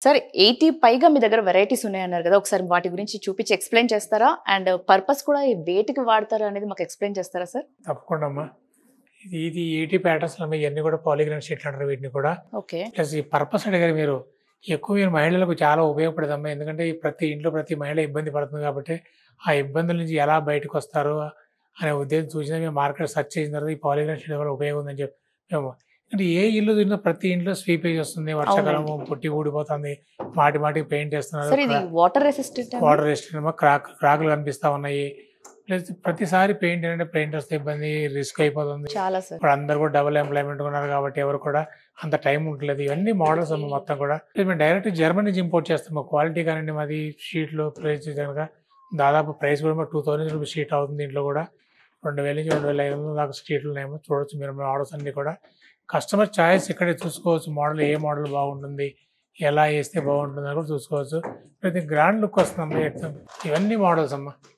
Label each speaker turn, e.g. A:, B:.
A: సరే 80 పైగా మీ దగ్గర వెరైటీస్ ఉన్నాయన్నారు గదా! ఒకసారి వాటి గురించి చూపించి ఎక్స్‌ప్లెయిన్ చేస్తారా? అండ్ పర్పస్ కూడా వేటికి వాడతారు అనేది మాకు ఎక్స్‌ప్లెయిన్ చేస్తారా సార్?
B: తప్పకుండా అమ్మా. ఇది 80 ప్యాటర్న్స్‌లమ్మా. ఇయన్నీ కూడా పాలీగ్రామ్ షీట్లు అంటారు వీటిని కూడా.
A: ఓకే.
B: ప్లస్ ఈ పర్పస్ అడిగారు మీరు. ఎక్కువ మీరు మహిళలకు చాలా ఉపయోగపడేదమ్మా. ఎందుకంటే ఈ ప్రతి ఇంట్లో ప్రతి మహిళ ఇబ్బంది పడుతుంది కాబట్టి, ఆ ఇబ్బందుల నుంచి ఎలా బయటకొస్తారో అనే ఉద్దేశం సూచన మేము మార్కెట్ సెర్చ్ చేసిన తర్వాత ఈ పాలీగ్రామ్ షీట్ వల్ల ఉపయోగం ఉందని చెప్పి మేము అంటే ఏ ఇల్లు చూసినా ప్రతి ఇంట్లో స్వీపేజ్ వస్తుంది. వర్షాకాలము
A: అవునండి.
B: పుట్టి ఊడిపోతుంది. మాటి మాటికి పెయింట్ ఏస్తున్నారు.
A: సార్ ఇది వాటర్ రెసిస్టెంట్ అండి?
B: వాటర్ రెసిస్టెంట్ ఏమో క్రాకులు కనిపిస్తా ఉన్నాయి. ప్లస్ ప్రతిసారి పెయింట్ ఏంటంటే పెయింటర్స్‌తో ఇబ్బంది, రిస్క్ అయిపోతుంది.
A: చాలా సార్.
B: ఇప్పుడు అందరూ కూడా డబుల్ ఎంప్లాయ్‌మెంట్‌గా ఉన్నారు కాబట్టి ఎవరు కూడా అంత టైం ఉంటలేదు. ఇవన్నీ మోడల్స్ అమ్మ మొత్తం కూడా. మేము డైరెక్ట్ జర్మనీ నుంచి ఇంపోర్ట్ చేస్తాము. క్వాలిటీ కానియండి మాది షీట్లు ప్రైస్ గనక దాదాపు ప్రైస్ కూడా మరి రూ. 2000 షీట్ అవుతుంది. దీంట్లో కూడా 2000-2500 దాకా షీట్లు ఉన్నాయేమో చూడొచ్చు మీరు మోడల్స్ అన్నీ కూడా. కస్టమర్ చాయిస్ ఇక్కడే చూసుకోవచ్చు. మోడల్ ఏ మోడల్ బాగుంటుంది, ఎలా ఏస్తే బాగుంటుందని కూడా చూసుకోవచ్చు. ప్రతి గ్రాండ్ లుక్ వస్తుందమ్మా. ఇవన్నీ మోడల్స్ అమ్మ.